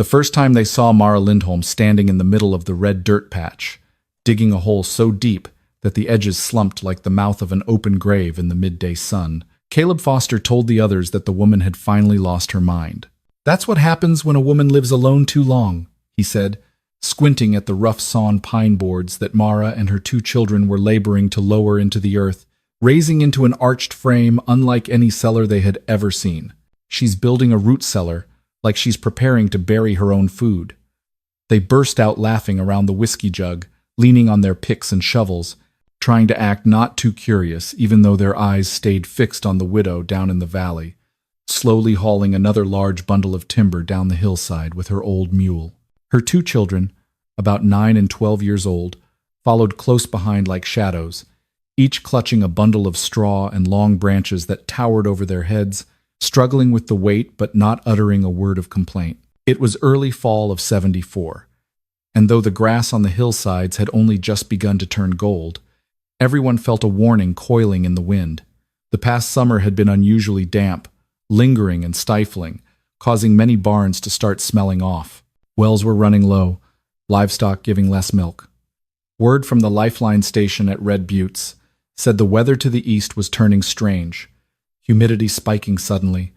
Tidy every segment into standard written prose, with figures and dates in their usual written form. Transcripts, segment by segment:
The first time they saw Mara Lindholm standing in the middle of the red dirt patch, digging a hole so deep that the edges slumped like the mouth of an open grave in the midday sun, Caleb Foster told the others that the woman had finally lost her mind. "That's what happens when a woman lives alone too long," he said, squinting at the rough-sawn pine boards that Mara and her 2 children were laboring to lower into the earth, raising into an arched frame unlike any cellar they had ever seen. "She's building a root cellar, like she's preparing to bury her own food." They burst out laughing around the whiskey jug, leaning on their picks and shovels, trying to act not too curious, even though their eyes stayed fixed on the widow down in the valley, slowly hauling another large bundle of timber down the hillside with her old mule. Her 2 children, about 9 and 12 years old, followed close behind like shadows, each clutching a bundle of straw and long branches that towered over their heads, struggling with the weight but not uttering a word of complaint. It was early fall of '74, and though the grass on the hillsides had only just begun to turn gold, everyone felt a warning coiling in the wind. The past summer had been unusually damp, lingering and stifling, causing many barns to start smelling off. Wells were running low, livestock giving less milk. Word from the Lifeline station at Red Buttes said the weather to the east was turning strange, humidity spiking suddenly,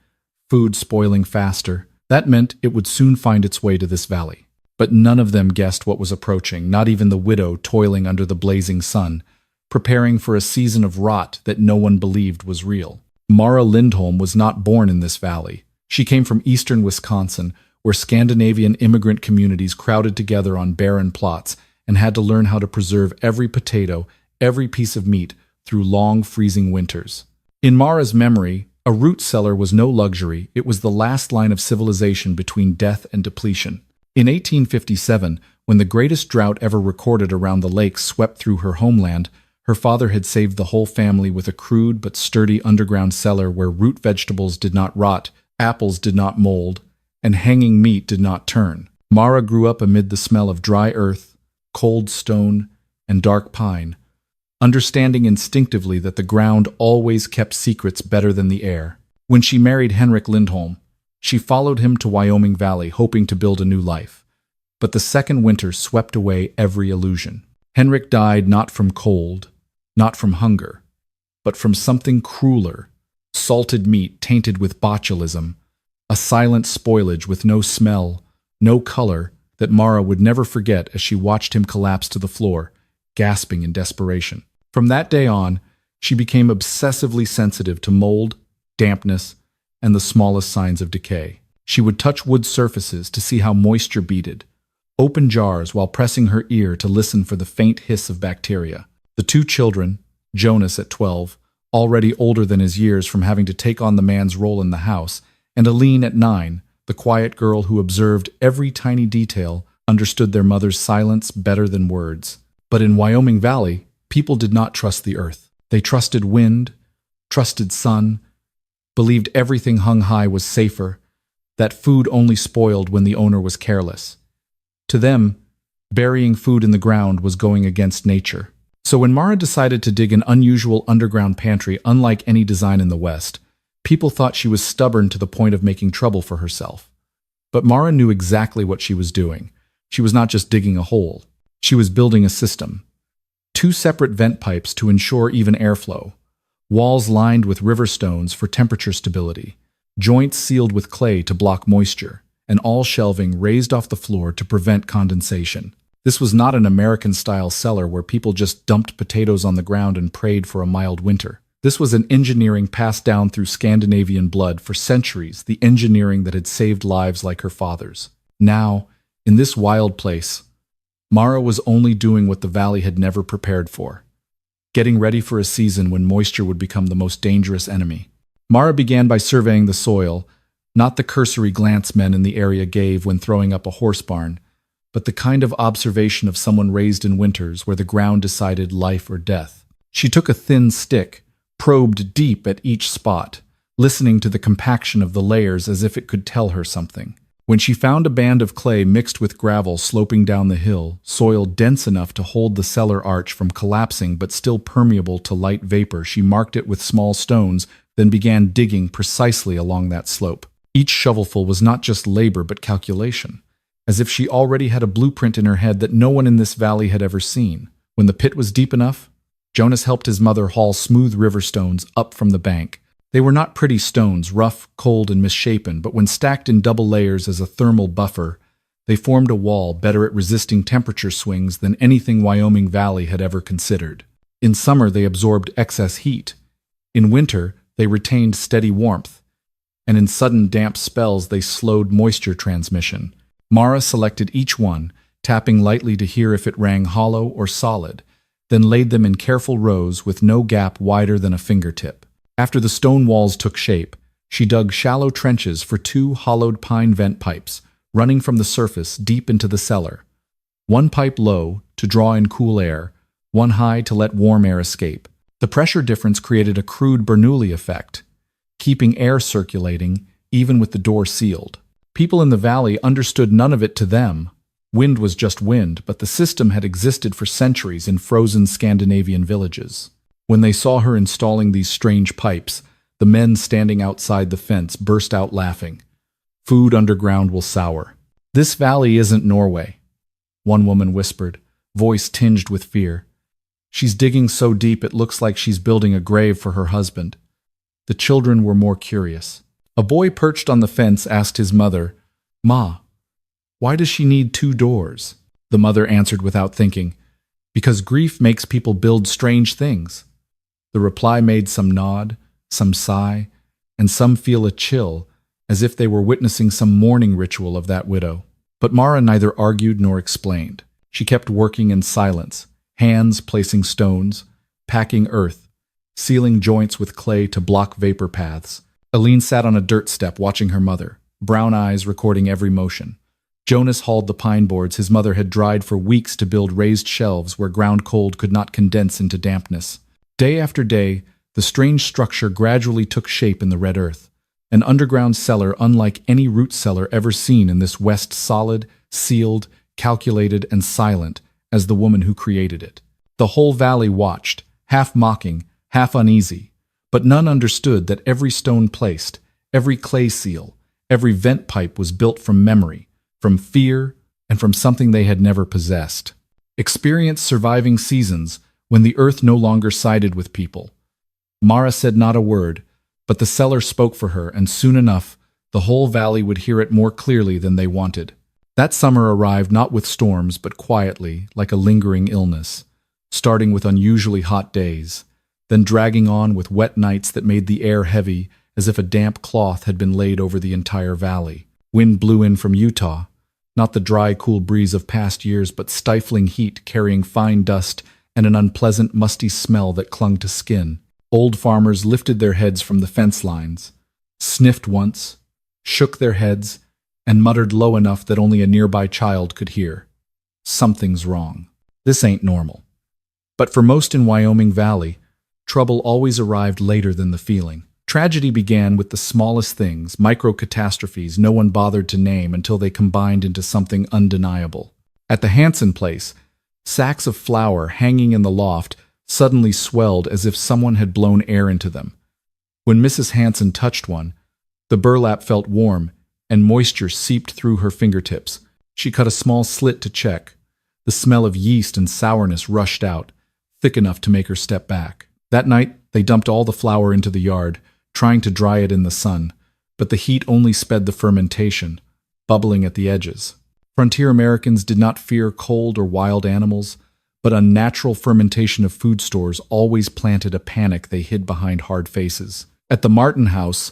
food spoiling faster. That meant it would soon find its way to this valley. But none of them guessed what was approaching, not even the widow toiling under the blazing sun, preparing for a season of rot that no one believed was real. Mara Lindholm was not born in this valley. She came from eastern Wisconsin, where Scandinavian immigrant communities crowded together on barren plots and had to learn how to preserve every potato, every piece of meat, through long, freezing winters. In Mara's memory, a root cellar was no luxury, it was the last line of civilization between death and depletion. In 1857, when the greatest drought ever recorded around the lake swept through her homeland, her father had saved the whole family with a crude but sturdy underground cellar where root vegetables did not rot, apples did not mold, and hanging meat did not turn. Mara grew up amid the smell of dry earth, cold stone, and dark pine, understanding instinctively that the ground always kept secrets better than the air. When she married Henrik Lindholm, she followed him to Wyoming Valley, hoping to build a new life. But the second winter swept away every illusion. Henrik died not from cold, not from hunger, but from something crueler, salted meat tainted with botulism, a silent spoilage with no smell, no color, that Mara would never forget as she watched him collapse to the floor, gasping in desperation. From that day on, she became obsessively sensitive to mold, dampness, and the smallest signs of decay. She would touch wood surfaces to see how moisture beaded, open jars while pressing her ear to listen for the faint hiss of bacteria. The 2 children, Jonas at 12, already older than his years from having to take on the man's role in the house, and Aline at 9, the quiet girl who observed every tiny detail, understood their mother's silence better than words. But in Wyoming Valley, people did not trust the earth. They trusted wind, trusted sun, believed everything hung high was safer, that food only spoiled when the owner was careless. To them, burying food in the ground was going against nature. So when Mara decided to dig an unusual underground pantry unlike any design in the West, people thought she was stubborn to the point of making trouble for herself. But Mara knew exactly what she was doing. She was not just digging a hole. She was building a system. 2 separate vent pipes to ensure even airflow, walls lined with river stones for temperature stability, joints sealed with clay to block moisture, and all shelving raised off the floor to prevent condensation. This was not an American-style cellar where people just dumped potatoes on the ground and prayed for a mild winter. This was an engineering passed down through Scandinavian blood for centuries, the engineering that had saved lives like her father's. Now, in this wild place, Mara was only doing what the valley had never prepared for, getting ready for a season when moisture would become the most dangerous enemy. Mara began by surveying the soil, not the cursory glance men in the area gave when throwing up a horse barn, but the kind of observation of someone raised in winters where the ground decided life or death. She took a thin stick, probed deep at each spot, listening to the compaction of the layers as if it could tell her something. When she found a band of clay mixed with gravel sloping down the hill, soil dense enough to hold the cellar arch from collapsing but still permeable to light vapor, she marked it with small stones, then began digging precisely along that slope. Each shovelful was not just labor but calculation. as if she already had a blueprint in her head that no one in this valley had ever seen. When the pit was deep enough, Jonas helped his mother haul smooth river stones up from the bank. They were not pretty stones, rough, cold, and misshapen, but when stacked in double layers as a thermal buffer, they formed a wall better at resisting temperature swings than anything Wyoming Valley had ever considered. In summer, they absorbed excess heat. In winter, they retained steady warmth. And in sudden damp spells, they slowed moisture transmission. Mara selected each one, tapping lightly to hear if it rang hollow or solid, then laid them in careful rows with no gap wider than a fingertip. After the stone walls took shape, she dug shallow trenches for 2 hollowed pine vent pipes, running from the surface deep into the cellar. One pipe low, to draw in cool air, one high to let warm air escape. The pressure difference created a crude Bernoulli effect, keeping air circulating even with the door sealed. People in the valley understood none of it to them. Wind was just wind, but the system had existed for centuries in frozen Scandinavian villages. When they saw her installing these strange pipes, the men standing outside the fence burst out laughing. Food underground will sour. This valley isn't Norway, one woman whispered, voice tinged with fear. She's digging so deep it looks like she's building a grave for her husband. The children were more curious. A boy perched on the fence asked his mother, "Ma, why does she need 2 doors?" The mother answered without thinking, "Because grief makes people build strange things." The reply made some nod, some sigh, and some feel a chill, as if they were witnessing some mourning ritual of that widow. But Mara neither argued nor explained. She kept working in silence, hands placing stones, packing earth, sealing joints with clay to block vapor paths. Aline sat on a dirt step watching her mother, brown eyes recording every motion. Jonas hauled the pine boards his mother had dried for weeks to build raised shelves where ground cold could not condense into dampness. Day after day, the strange structure gradually took shape in the red earth, an underground cellar unlike any root cellar ever seen in this West, solid, sealed, calculated, and silent as the woman who created it. The whole valley watched, half mocking, half uneasy, but none understood that every stone placed, every clay seal, every vent pipe was built from memory, from fear, and from something they had never possessed. Experience surviving seasons when the earth no longer sided with people. Mara said not a word, but the cellar spoke for her, and soon enough, the whole valley would hear it more clearly than they wanted. That summer arrived not with storms, but quietly, like a lingering illness, starting with unusually hot days, then dragging on with wet nights that made the air heavy as if a damp cloth had been laid over the entire valley. Wind blew in from Utah, not the dry, cool breeze of past years, but stifling heat carrying fine dust and an unpleasant, musty smell that clung to skin. Old farmers lifted their heads from the fence lines, sniffed once, shook their heads, and muttered low enough that only a nearby child could hear. Something's wrong. This ain't normal. But for most in Wyoming Valley, trouble always arrived later than the feeling. Tragedy began with the smallest things, micro-catastrophes no one bothered to name until they combined into something undeniable. At the Hansen place, sacks of flour hanging in the loft suddenly swelled as if someone had blown air into them. When Mrs. Hansen touched one, the burlap felt warm, and moisture seeped through her fingertips. She cut a small slit to check. The smell of yeast and sourness rushed out, thick enough to make her step back. That night, they dumped all the flour into the yard, trying to dry it in the sun, but the heat only sped the fermentation, bubbling at the edges. Frontier Americans did not fear cold or wild animals, but unnatural fermentation of food stores always planted a panic they hid behind hard faces. At the Martin house,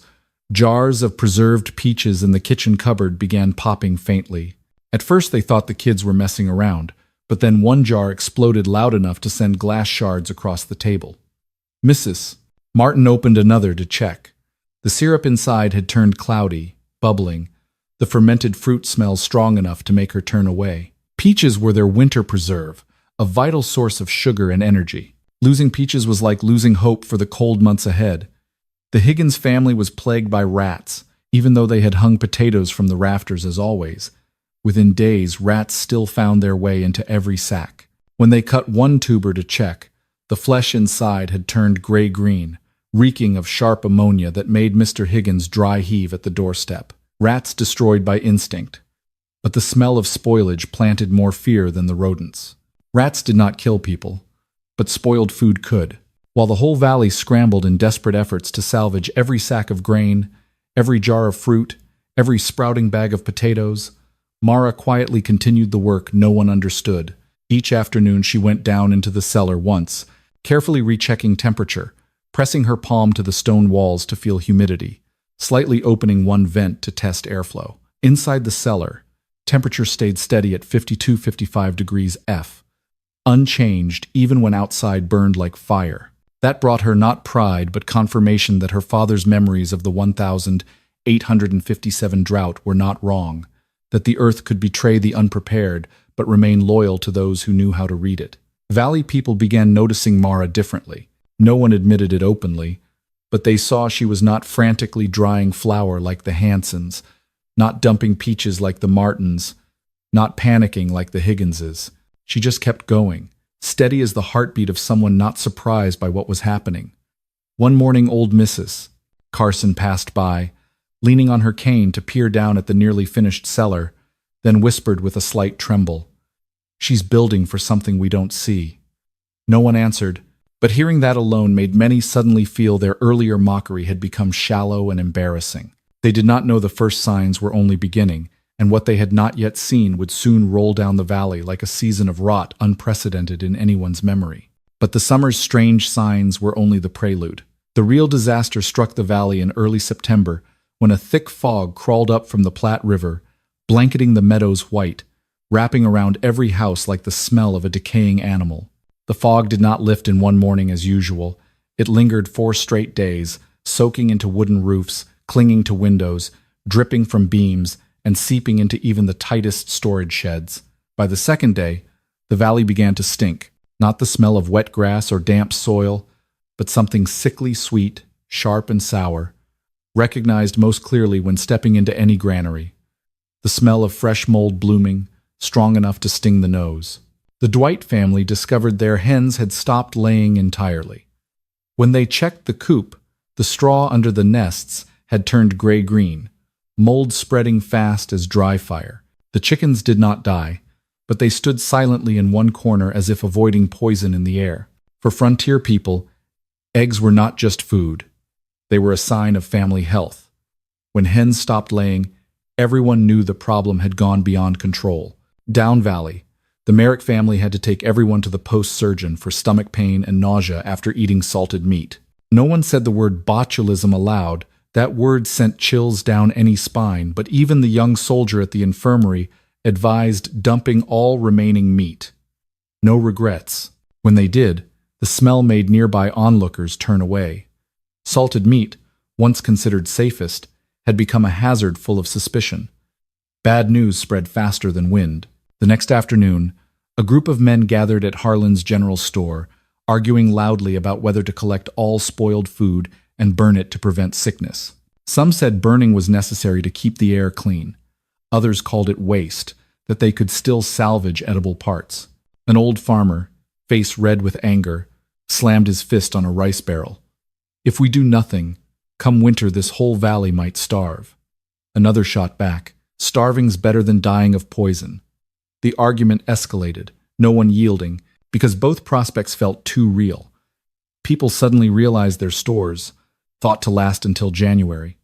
jars of preserved peaches in the kitchen cupboard began popping faintly. At first they thought the kids were messing around, but then one jar exploded loud enough to send glass shards across the table. "Mrs." Martin opened another to check. The syrup inside had turned cloudy, bubbling, the fermented fruit smell strong enough to make her turn away. Peaches were their winter preserve, a vital source of sugar and energy. Losing peaches was like losing hope for the cold months ahead. The Higgins family was plagued by rats, even though they had hung potatoes from the rafters as always. Within days, rats still found their way into every sack. When they cut one tuber to check, the flesh inside had turned gray-green, reeking of sharp ammonia that made Mr. Higgins dry heave at the doorstep. Rats destroyed by instinct. but the smell of spoilage planted more fear than the rodents. Rats did not kill people, but spoiled food could. While the whole valley scrambled in desperate efforts to salvage every sack of grain, every jar of fruit, every sprouting bag of potatoes, Mara quietly continued the work no one understood. Each afternoon she went down into the cellar once, carefully rechecking temperature, pressing her palm to the stone walls to feel humidity, slightly opening one vent to test airflow. Inside the cellar, temperature stayed steady at 52-55 degrees F, unchanged even when outside burned like fire. That brought her not pride but confirmation that her father's memories of the 1857 drought were not wrong, that the earth could betray the unprepared but remain loyal to those who knew how to read it. Valley people began noticing Mara differently. No one admitted it openly, but they saw she was not frantically drying flour like the Hansons, not dumping peaches like the Martins, not panicking like the Higginses. She just kept going, steady as the heartbeat of someone not surprised by what was happening. One morning old Mrs. Carson passed by, leaning on her cane to peer down at the nearly finished cellar, then whispered with a slight tremble, "She's building for something we don't see." No one answered, but hearing that alone made many suddenly feel their earlier mockery had become shallow and embarrassing. They did not know the first signs were only beginning, and what they had not yet seen would soon roll down the valley like a season of rot unprecedented in anyone's memory. But the summer's strange signs were only the prelude. The real disaster struck the valley in early September, when a thick fog crawled up from the Platte River, blanketing the meadows white, wrapping around every house like the smell of a decaying animal. The fog did not lift in one morning as usual. It lingered 4 straight days, soaking into wooden roofs, clinging to windows, dripping from beams, and seeping into even the tightest storage sheds. By the second day, the valley began to stink, not the smell of wet grass or damp soil, but something sickly sweet, sharp and sour, recognized most clearly when stepping into any granary. The smell of fresh mold blooming, strong enough to sting the nose. The Dwight family discovered their hens had stopped laying entirely. When they checked the coop, the straw under the nests had turned gray-green, mold spreading fast as dry fire. The chickens did not die, but they stood silently in one corner as if avoiding poison in the air. For frontier people, eggs were not just food. They were a sign of family health. When hens stopped laying, everyone knew the problem had gone beyond control. Down Valley, the Merrick family had to take everyone to the post-surgeon for stomach pain and nausea after eating salted meat. No one said the word botulism aloud. That word sent chills down any spine, but even the young soldier at the infirmary advised dumping all remaining meat. No regrets. When they did, the smell made nearby onlookers turn away. Salted meat, once considered safest, had become a hazard full of suspicion. Bad news spread faster than wind. The next afternoon, a group of men gathered at Harlan's general store, arguing loudly about whether to collect all spoiled food and burn it to prevent sickness. Some said burning was necessary to keep the air clean. Others called it waste, that they could still salvage edible parts. An old farmer, face red with anger, slammed his fist on a rice barrel. "If we do nothing, come winter this whole valley might starve." Another shot back, "Starving's better than dying of poison." The argument escalated, no one yielding, because both prospects felt too real. People suddenly realized their stores, thought to last until January,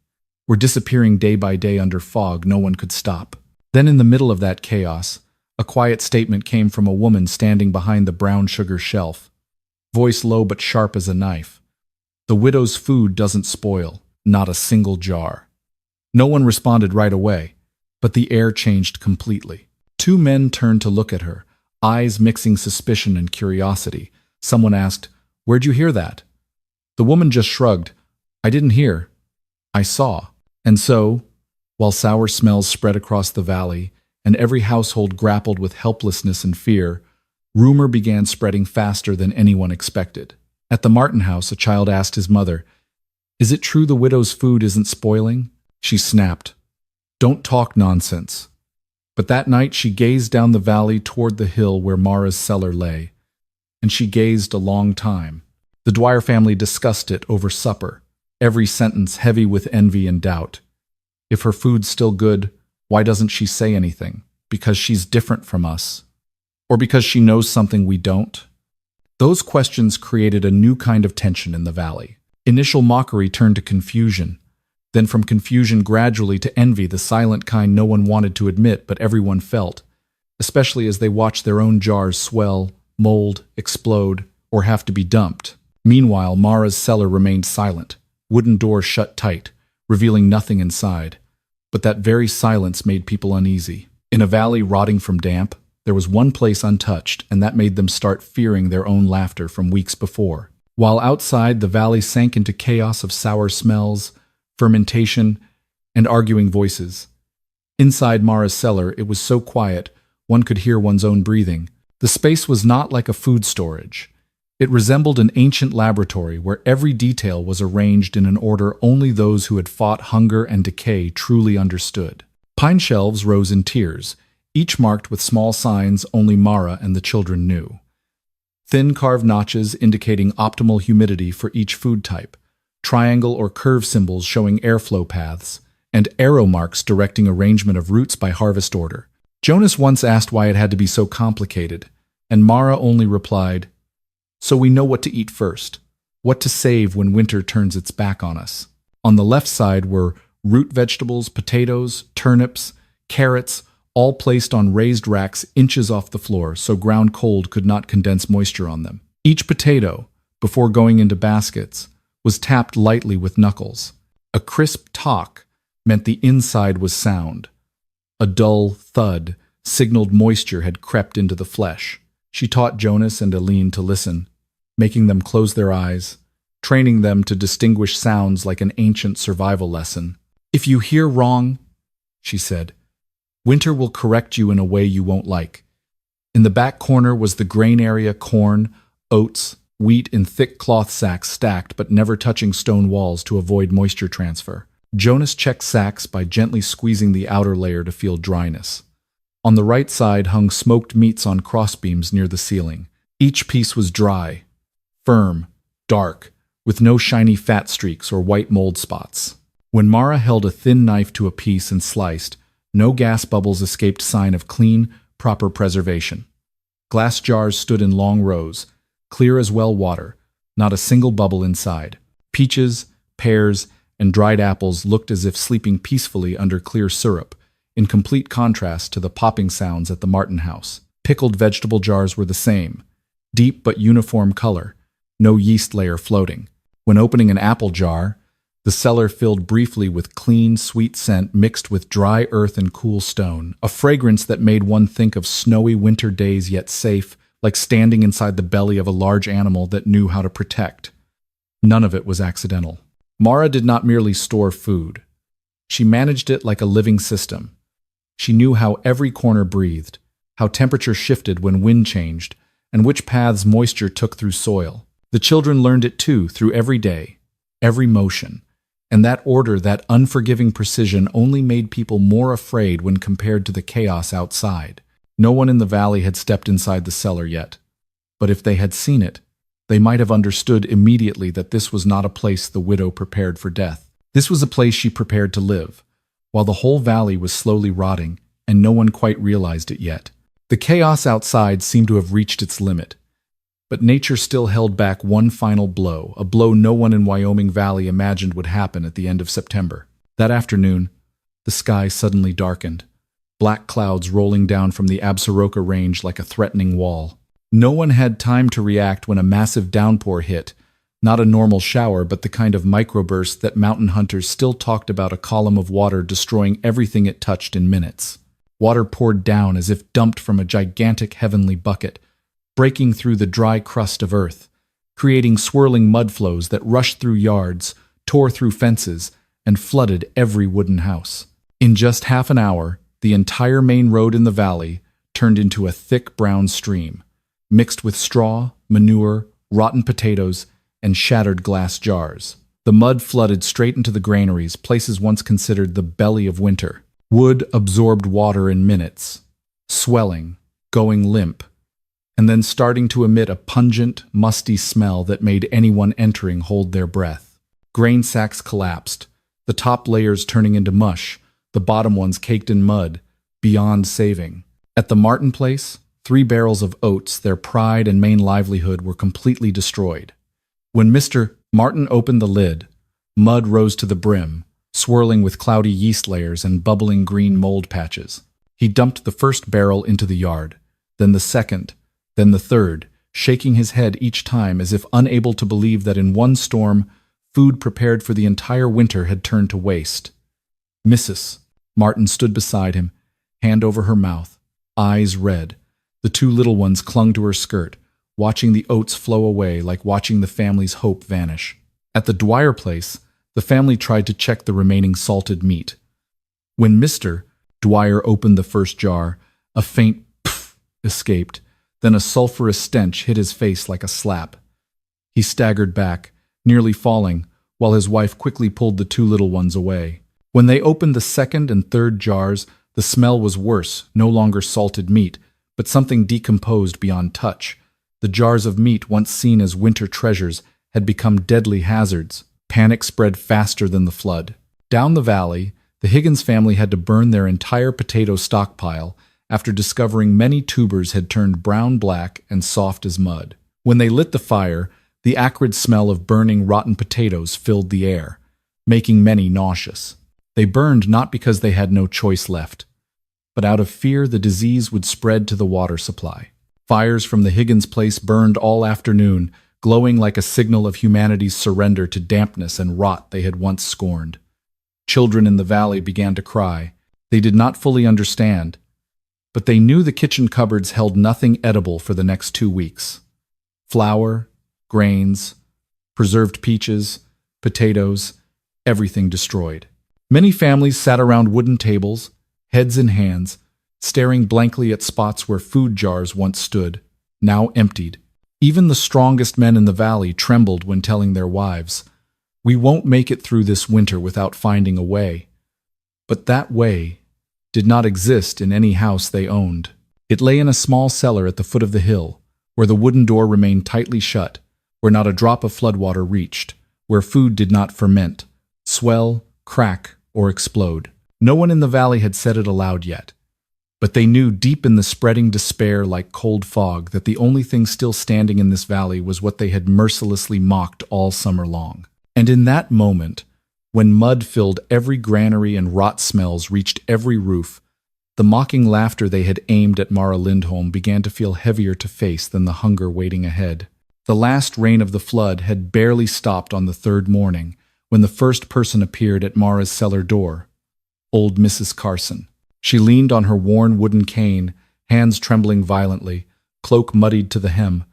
were disappearing day by day under fog no one could stop. Then in the middle of that chaos, a quiet statement came from a woman standing behind the brown sugar shelf. Voice low but sharp as a knife. "The widow's food doesn't spoil, not a single jar." No one responded right away, but the air changed completely. 2 men turned to look at her, eyes mixing suspicion and curiosity. Someone asked, "Where'd you hear that?" The woman just shrugged. "I didn't hear. I saw." And so, while sour smells spread across the valley and every household grappled with helplessness and fear, rumor began spreading faster than anyone expected. At the Martin house, a child asked his mother, "Is it true the widow's food isn't spoiling?" She snapped, "Don't talk nonsense." But that night she gazed down the valley toward the hill where Mara's cellar lay, and she gazed a long time. The Dwyer family discussed it over supper, every sentence heavy with envy and doubt. If her food's still good, why doesn't she say anything? Because she's different from us? Or because she knows something we don't? Those questions created a new kind of tension in the valley. Initial mockery turned to confusion, then from confusion gradually to envy, the silent kind no one wanted to admit but everyone felt, especially as they watched their own jars swell, mold, explode, or have to be dumped. Meanwhile, Mara's cellar remained silent, wooden doors shut tight, revealing nothing inside. But that very silence made people uneasy. In a valley rotting from damp, there was one place untouched, and that made them start fearing their own laughter from weeks before. While outside, the valley sank into chaos of sour smells, fermentation, and arguing voices. Inside Mara's cellar, it was so quiet, one could hear one's own breathing. The space was not like a food storage. It resembled an ancient laboratory where every detail was arranged in an order only those who had fought hunger and decay truly understood. Pine shelves rose in tiers, each marked with small signs only Mara and the children knew. Thin carved notches indicating optimal humidity for each food type, triangle or curve symbols showing airflow paths, and arrow marks directing arrangement of roots by harvest order. Jonas once asked why it had to be so complicated, and Mara only replied, "So we know what to eat first, what to save when winter turns its back on us." On the left side were root vegetables, potatoes, turnips, carrots, all placed on raised racks inches off the floor so ground cold could not condense moisture on them. Each potato, before going into baskets, was tapped lightly with knuckles. A crisp talk meant the inside was sound. A dull thud signaled moisture had crept into the flesh. She taught Jonas and Aline to listen, making them close their eyes, training them to distinguish sounds like an ancient survival lesson. "If you hear wrong," she said, "winter will correct you in a way you won't like." In the back corner was the grain area: corn, oats, wheat in thick cloth sacks stacked but never touching stone walls to avoid moisture transfer. Jonas checked sacks by gently squeezing the outer layer to feel dryness. On the right side hung smoked meats on crossbeams near the ceiling. Each piece was dry, firm, dark, with no shiny fat streaks or white mold spots. When Mara held a thin knife to a piece and sliced, no gas bubbles escaped, sign of clean, proper preservation. Glass jars stood in long rows, clear as well water, not a single bubble inside. Peaches, pears, and dried apples looked as if sleeping peacefully under clear syrup, in complete contrast to the popping sounds at the Martin house. Pickled vegetable jars were the same, deep but uniform color, no yeast layer floating. When opening an apple jar, the cellar filled briefly with clean, sweet scent mixed with dry earth and cool stone, a fragrance that made one think of snowy winter days yet safe, like standing inside the belly of a large animal that knew how to protect. None of it was accidental. Mara did not merely store food. She managed it like a living system. She knew how every corner breathed, how temperature shifted when wind changed, and which paths moisture took through soil. The children learned it too, through every day, every motion. And that order, that unforgiving precision only made people more afraid when compared to the chaos outside. No one in the valley had stepped inside the cellar yet. But if they had seen it, they might have understood immediately that this was not a place the widow prepared for death. This was a place she prepared to live, while the whole valley was slowly rotting, and no one quite realized it yet. The chaos outside seemed to have reached its limit. But nature still held back one final blow, a blow no one in Wyoming Valley imagined would happen at the end of September. That afternoon, the sky suddenly darkened, black clouds rolling down from the Absaroka Range like a threatening wall. No one had time to react when a massive downpour hit, not a normal shower, but the kind of microburst that mountain hunters still talked about, a column of water destroying everything it touched in minutes. Water poured down as if dumped from a gigantic heavenly bucket, breaking through the dry crust of earth, creating swirling mud flows that rushed through yards, tore through fences, and flooded every wooden house. In just half an hour, the entire main road in the valley turned into a thick brown stream, mixed with straw, manure, rotten potatoes, and shattered glass jars. The mud flooded straight into the granaries, places once considered the belly of winter. Wood absorbed water in minutes, swelling, going limp, and then starting to emit a pungent, musty smell that made anyone entering hold their breath. Grain sacks collapsed, the top layers turning into mush, the bottom ones caked in mud, beyond saving. At the Martin place, 3 barrels of oats, their pride and main livelihood, were completely destroyed. When Mr. Martin opened the lid, mud rose to the brim, swirling with cloudy yeast layers and bubbling green mold patches. He dumped the first barrel into the yard, then the second, then the third, shaking his head each time as if unable to believe that in one storm, food prepared for the entire winter had turned to waste. Mrs. Martin stood beside him, hand over her mouth, eyes red. The 2 little ones clung to her skirt, watching the oats flow away like watching the family's hope vanish. At the Dwyer place, the family tried to check the remaining salted meat. When Mr. Dwyer opened the first jar, a faint pff escaped, then a sulphurous stench hit his face like a slap. He staggered back, nearly falling, while his wife quickly pulled the 2 little ones away. When they opened the second and third jars, the smell was worse, no longer salted meat, but something decomposed beyond touch. The jars of meat, once seen as winter treasures, had become deadly hazards. Panic spread faster than the flood. Down the valley, the Higgins family had to burn their entire potato stockpile after discovering many tubers had turned brown-black and soft as mud. When they lit the fire, the acrid smell of burning rotten potatoes filled the air, making many nauseous. They burned not because they had no choice left, but out of fear the disease would spread to the water supply. Fires from the Higgins place burned all afternoon, glowing like a signal of humanity's surrender to dampness and rot they had once scorned. Children in the valley began to cry. They did not fully understand, but they knew the kitchen cupboards held nothing edible for the next 2 weeks. Flour, grains, preserved peaches, potatoes, everything destroyed. Many families sat around wooden tables, heads in hands, staring blankly at spots where food jars once stood, now emptied. Even the strongest men in the valley trembled when telling their wives, "We won't make it through this winter without finding a way." But that way did not exist in any house they owned. It lay in a small cellar at the foot of the hill, where the wooden door remained tightly shut, where not a drop of floodwater reached, where food did not ferment, swell, crack, or explode. No one in the valley had said it aloud yet, but they knew deep in the spreading despair like cold fog that the only thing still standing in this valley was what they had mercilessly mocked all summer long. And in that moment, when mud filled every granary and rot smells reached every roof, the mocking laughter they had aimed at Mara Lindholm began to feel heavier to face than the hunger waiting ahead. The last rain of the flood had barely stopped on the 3rd morning when the first person appeared at Mara's cellar door, old Mrs. Carson. She leaned on her worn wooden cane, hands trembling violently, cloak muddied to the hem,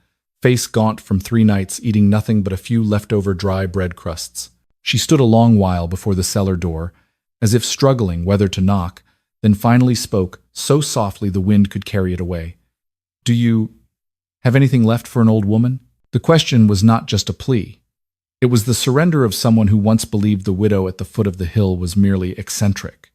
face gaunt from 3 nights eating nothing but a few leftover dry bread crusts. She stood a long while before the cellar door, as if struggling whether to knock, then finally spoke, so softly the wind could carry it away. "Do you have anything left for an old woman?" The question was not just a plea. It was the surrender of someone who once believed the widow at the foot of the hill was merely eccentric.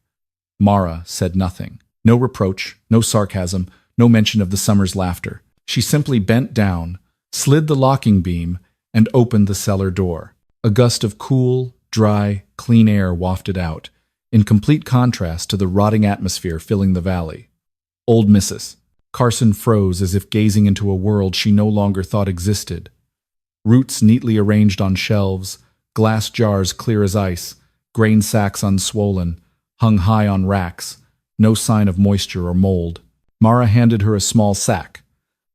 Mara said nothing. No reproach, no sarcasm, no mention of the summer's laughter. She simply bent down, slid the locking beam, and opened the cellar door. A gust of cool, dry, clean air wafted out, in complete contrast to the rotting atmosphere filling the valley. Old Mrs. Carson froze as if gazing into a world she no longer thought existed. Roots neatly arranged on shelves, glass jars clear as ice, grain sacks unswollen, hung high on racks, no sign of moisture or mold. Mara handed her a small sack,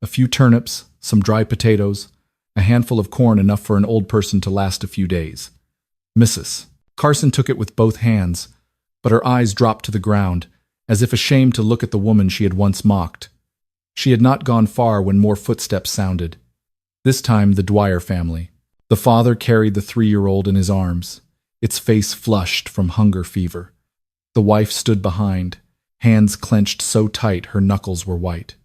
a few turnips, some dry potatoes, a handful of corn enough for an old person to last a few days. Mrs. Carson took it with both hands, but her eyes dropped to the ground, as if ashamed to look at the woman she had once mocked. She had not gone far when more footsteps sounded. This time the Dwyer family. The father carried the 3-year-old in his arms, its face flushed from hunger fever. The wife stood behind, hands clenched so tight her knuckles were white.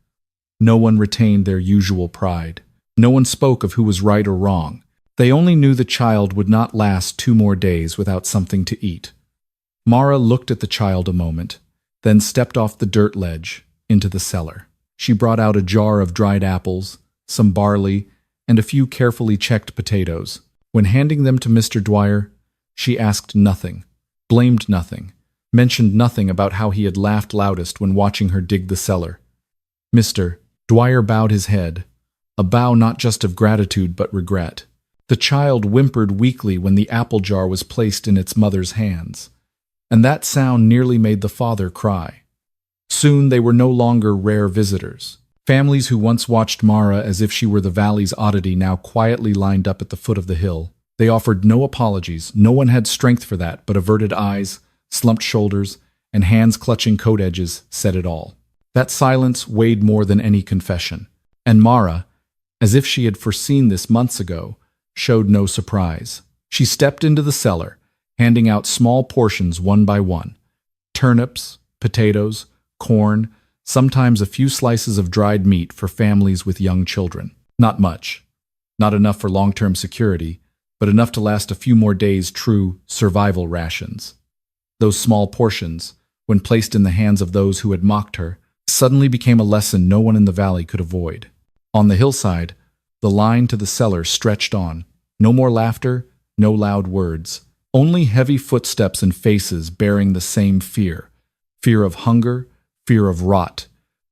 No one retained their usual pride. No one spoke of who was right or wrong. They only knew the child would not last 2 more days without something to eat. Mara looked at the child a moment, then stepped off the dirt ledge into the cellar. She brought out a jar of dried apples, some barley, and a few carefully checked potatoes. When handing them to Mr. Dwyer, she asked nothing, blamed nothing, mentioned nothing about how he had laughed loudest when watching her dig the cellar. Mr. Dwyer bowed his head, a bow not just of gratitude but regret. The child whimpered weakly when the apple jar was placed in its mother's hands, and that sound nearly made the father cry. Soon they were no longer rare visitors. Families who once watched Mara as if she were the valley's oddity now quietly lined up at the foot of the hill. They offered no apologies. No one had strength for that, but averted eyes, slumped shoulders, and hands clutching coat edges said it all. That silence weighed more than any confession. And Mara, as if she had foreseen this months ago, showed no surprise. She stepped into the cellar, handing out small portions one by one. Turnips, potatoes, corn, sometimes a few slices of dried meat for families with young children. Not much. Not enough for long-term security, but enough to last a few more days' true survival rations. Those small portions, when placed in the hands of those who had mocked her, suddenly became a lesson no one in the valley could avoid. On the hillside, the line to the cellar stretched on. No more laughter, no loud words. Only heavy footsteps and faces bearing the same fear. Fear of hunger, fear of rot,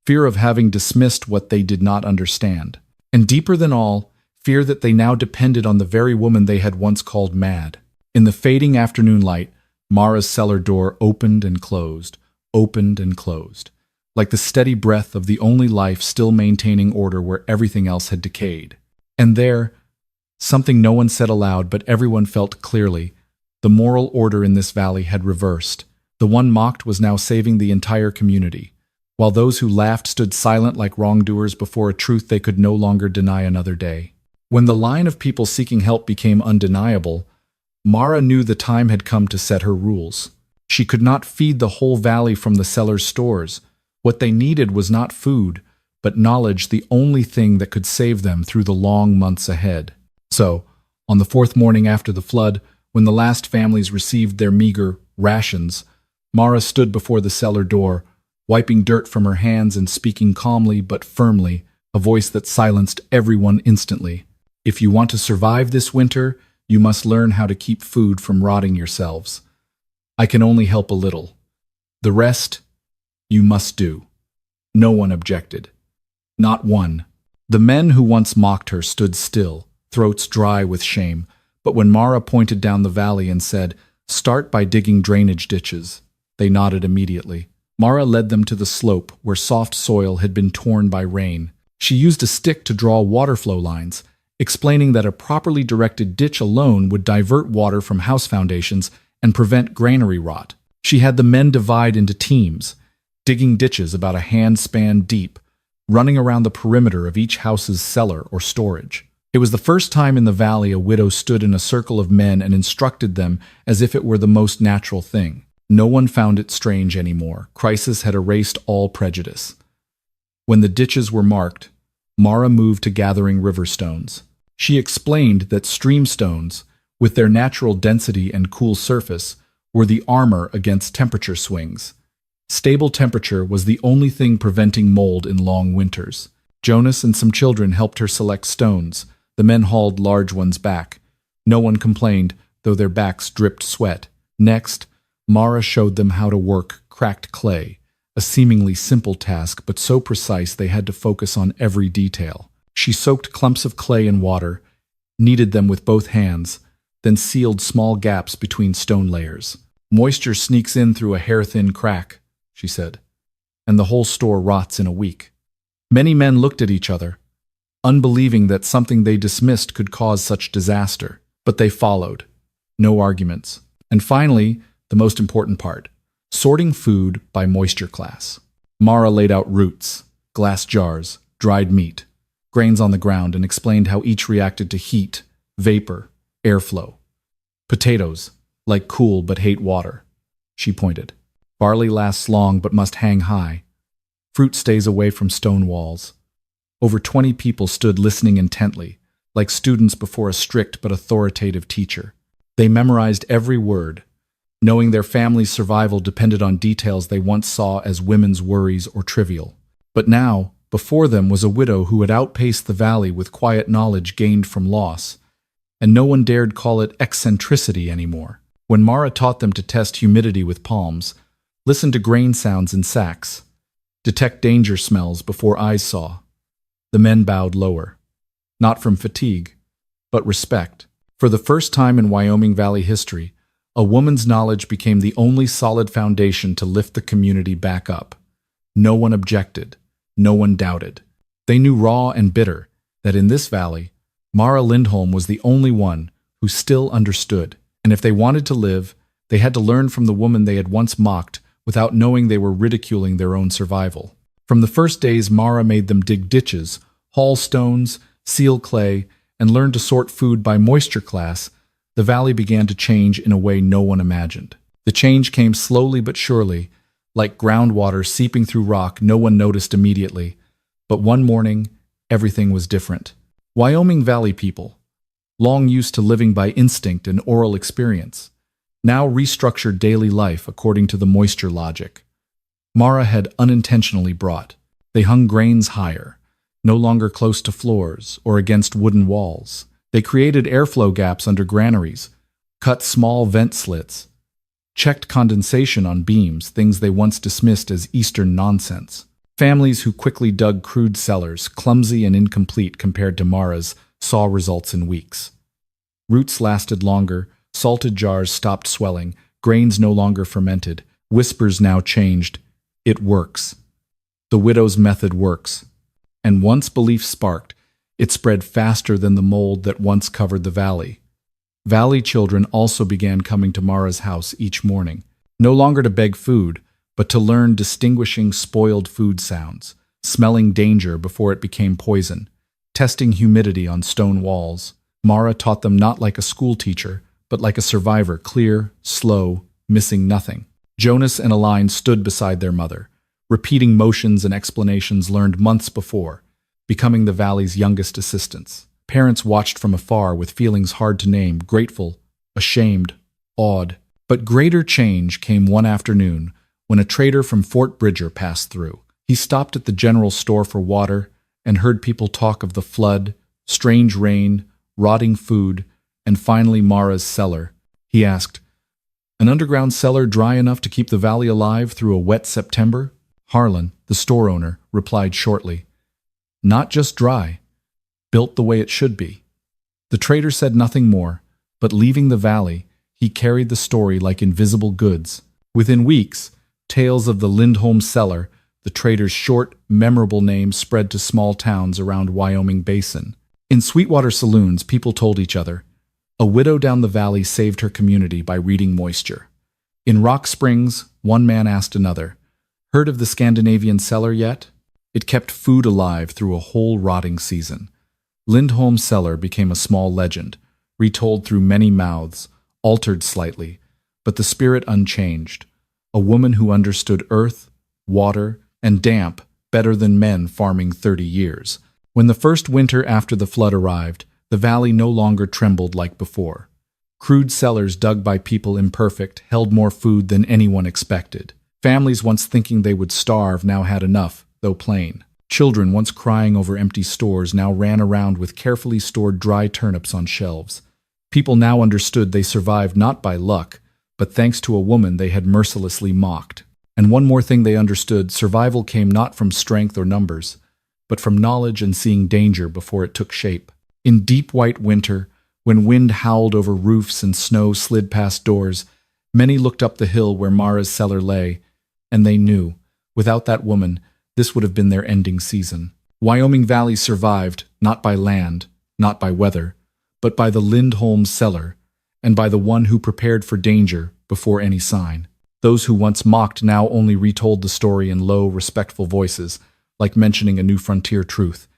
fear of having dismissed what they did not understand. And deeper than all, fear that they now depended on the very woman they had once called mad. In the fading afternoon light, Mara's cellar door opened and closed, like the steady breath of the only life still maintaining order where everything else had decayed. And there, something no one said aloud but everyone felt clearly, the moral order in this valley had reversed. The one mocked was now saving the entire community, while those who laughed stood silent like wrongdoers before a truth they could no longer deny another day. When the line of people seeking help became undeniable, Mara knew the time had come to set her rules. She could not feed the whole valley from the cellar's stores. What they needed was not food, but knowledge, the only thing that could save them through the long months ahead. So, on the fourth morning after the flood, when the last families received their meager rations, Mara stood before the cellar door, wiping dirt from her hands and speaking calmly but firmly, a voice that silenced everyone instantly. If you want to survive this winter, you must learn how to keep food from rotting yourselves. I can only help a little. The rest, you must do. No one objected. Not one. The men who once mocked her stood still, throats dry with shame, but when Mara pointed down the valley and said, "Start by digging drainage ditches," they nodded immediately. Mara led them to the slope where soft soil had been torn by rain. She used a stick to draw water flow lines, explaining that a properly directed ditch alone would divert water from house foundations and prevent granary rot. She had the men divide into teams, digging ditches about a hand-span deep, running around the perimeter of each house's cellar or storage. It was the first time in the valley a widow stood in a circle of men and instructed them as if it were the most natural thing. No one found it strange anymore. Crisis had erased all prejudice. When the ditches were marked, Mara moved to gathering river stones. She explained that stream stones, with their natural density and cool surface, were the armor against temperature swings. Stable temperature was the only thing preventing mold in long winters. Jonas and some children helped her select stones. The men hauled large ones back. No one complained, though their backs dripped sweat. Next, Mara showed them how to work cracked clay, a seemingly simple task but so precise they had to focus on every detail. She soaked clumps of clay in water, kneaded them with both hands, then sealed small gaps between stone layers. "Moisture sneaks in through a hair-thin crack," she said, "and the whole store rots in a week." Many men looked at each other, unbelieving that something they dismissed could cause such disaster. But they followed. No arguments. And finally, the most important part, sorting food by moisture class. Mara laid out roots, glass jars, dried meat, grains on the ground, and explained how each reacted to heat, vapor, airflow. Potatoes, like cool but hate water, she pointed. Barley lasts long but must hang high. Fruit stays away from stone walls. Over 20 people stood listening intently, like students before a strict but authoritative teacher. They memorized every word, knowing their family's survival depended on details they once saw as women's worries or trivial. But now, before them was a widow who had outpaced the valley with quiet knowledge gained from loss, and no one dared call it eccentricity anymore. When Mara taught them to test humidity with palms, listen to grain sounds in sacks, detect danger smells before eyes saw. The men bowed lower, not from fatigue, but respect. For the first time in Wyoming Valley history, a woman's knowledge became the only solid foundation to lift the community back up. No one objected, no one doubted. They knew raw and bitter that in this valley, Mara Lindholm was the only one who still understood. And if they wanted to live, they had to learn from the woman they had once mocked without knowing they were ridiculing their own survival. From the first days, Mara made them dig ditches, haul stones, seal clay, and learn to sort food by moisture class. The valley began to change in a way no one imagined. The change came slowly but surely, like groundwater seeping through rock. No one noticed immediately. But one morning, everything was different. Wyoming Valley people, long used to living by instinct and oral experience, now restructured daily life according to the moisture logic Mara had unintentionally brought. They hung grains higher, no longer close to floors or against wooden walls. They created airflow gaps under granaries, cut small vent slits, checked condensation on beams, things they once dismissed as Eastern nonsense. Families who quickly dug crude cellars, clumsy and incomplete compared to Mara's, saw results in weeks. Roots lasted longer, salted jars stopped swelling, grains no longer fermented, whispers now changed. It works. The widow's method works. And once belief sparked, it spread faster than the mold that once covered the valley. Valley children also began coming to Mara's house each morning, no longer to beg food, but to learn distinguishing spoiled food sounds, smelling danger before it became poison, testing humidity on stone walls. Mara taught them not like a school teacher, but like a survivor, clear, slow, missing nothing. Jonas and Aline stood beside their mother, repeating motions and explanations learned months before, becoming the valley's youngest assistants. Parents watched from afar with feelings hard to name, grateful, ashamed, awed. But greater change came one afternoon when a trader from Fort Bridger passed through. He stopped at the general store for water and heard people talk of the flood, strange rain, rotting food, and finally Mara's cellar. He asked, "An underground cellar dry enough to keep the valley alive through a wet September?" Harlan, the store owner, replied shortly, "Not just dry, built the way it should be." The trader said nothing more, but leaving the valley, he carried the story like invisible goods. Within weeks, tales of the Lindholm cellar, the trader's short, memorable name, spread to small towns around Wyoming Basin. In Sweetwater saloons, people told each other, "A widow down the valley saved her community by reading moisture." In Rock Springs, one man asked another, "Heard of the Scandinavian cellar yet? It kept food alive through a whole rotting season." Lindholm's cellar became a small legend, retold through many mouths, altered slightly, but the spirit unchanged. A woman who understood earth, water, and damp better than men farming 30 years. When the first winter after the flood arrived, the valley no longer trembled like before. Crude cellars dug by people imperfect held more food than anyone expected. Families once thinking they would starve now had enough, though plain. Children once crying over empty stores now ran around with carefully stored dry turnips on shelves. People now understood they survived not by luck, but thanks to a woman they had mercilessly mocked. And one more thing they understood, survival came not from strength or numbers, but from knowledge and seeing danger before it took shape. In deep white winter, when wind howled over roofs and snow slid past doors, many looked up the hill where Mara's cellar lay, and they knew, without that woman, this would have been their ending season. Wyoming Valley survived, not by land, not by weather, but by the Lindholm cellar, and by the one who prepared for danger before any sign. Those who once mocked now only retold the story in low, respectful voices, like mentioning a new frontier truth.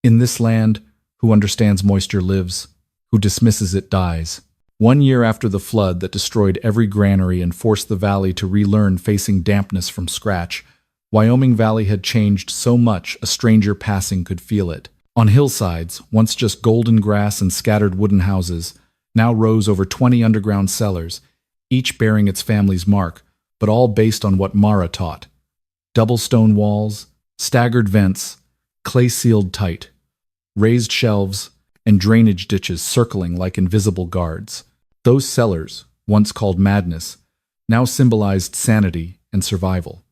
In this land, who understands moisture lives, who dismisses it dies. 1 year after the flood that destroyed every granary and forced the valley to relearn facing dampness from scratch, Wyoming Valley had changed so much a stranger passing could feel it. On hillsides, once just golden grass and scattered wooden houses, now rose over 20 underground cellars, each bearing its family's mark, but all based on what Mara taught. Double stone walls, staggered vents, clay sealed tight, raised shelves, and drainage ditches circling like invisible guards. Those cellars, once called madness, now symbolized sanity and survival.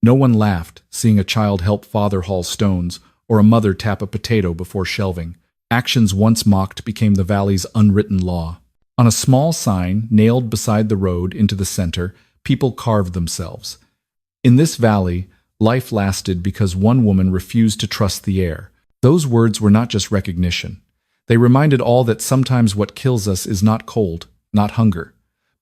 No one laughed, seeing a child help father haul stones or a mother tap a potato before shelving. Actions once mocked became the valley's unwritten law. On a small sign nailed beside the road into the center, people carved themselves. In this valley, life lasted because one woman refused to trust the air. Those words were not just recognition. They reminded all that sometimes what kills us is not cold, not hunger,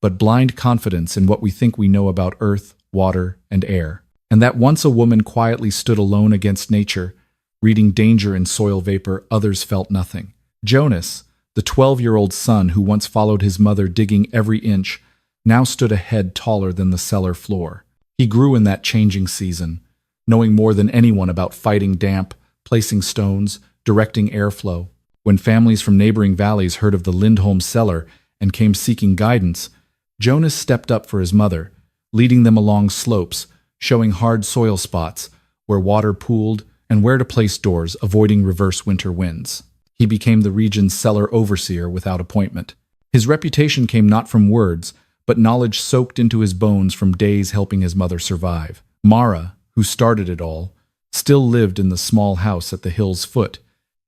but blind confidence in what we think we know about earth, water, and air. And that once a woman quietly stood alone against nature, reading danger in soil vapor, others felt nothing. Jonas, the 12-year-old son who once followed his mother digging every inch, now stood a head taller than the cellar floor. He grew in that changing season, knowing more than anyone about fighting damp, placing stones, directing airflow. When families from neighboring valleys heard of the Lindholm cellar and came seeking guidance, Jonas stepped up for his mother, leading them along slopes, showing hard soil spots where water pooled and where to place doors, avoiding reverse winter winds. He became the region's cellar overseer without appointment. His reputation came not from words, but knowledge soaked into his bones from days helping his mother survive. Mara, who started it all, still lived in the small house at the hill's foot,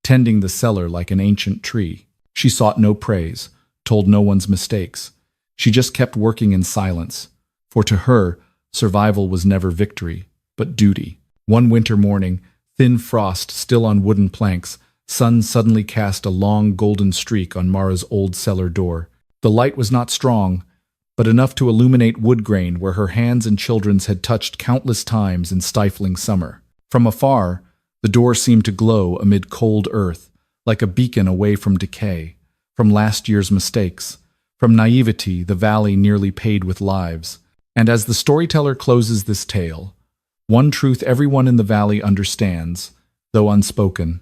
tending the cellar like an ancient tree. She sought no praise, told no one's mistakes. She just kept working in silence, for to her, survival was never victory, but duty. One winter morning, thin frost still on wooden planks, sun suddenly cast a long golden streak on Mara's old cellar door. The light was not strong, but enough to illuminate wood grain where her hands and children's had touched countless times in stifling summer. From afar, the door seemed to glow amid cold earth, like a beacon away from decay, from last year's mistakes, from naivety the valley nearly paid with lives. And as the storyteller closes this tale, one truth everyone in the valley understands, though unspoken.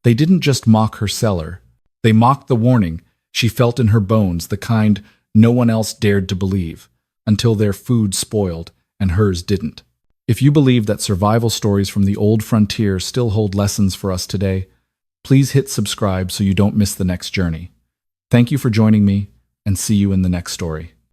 They didn't just mock her cellar. They mocked the warning she felt in her bones, the kind no one else dared to believe, until their food spoiled and hers didn't. If you believe that survival stories from the old frontier still hold lessons for us today, please hit subscribe so you don't miss the next journey. Thank you for joining me, and see you in the next story.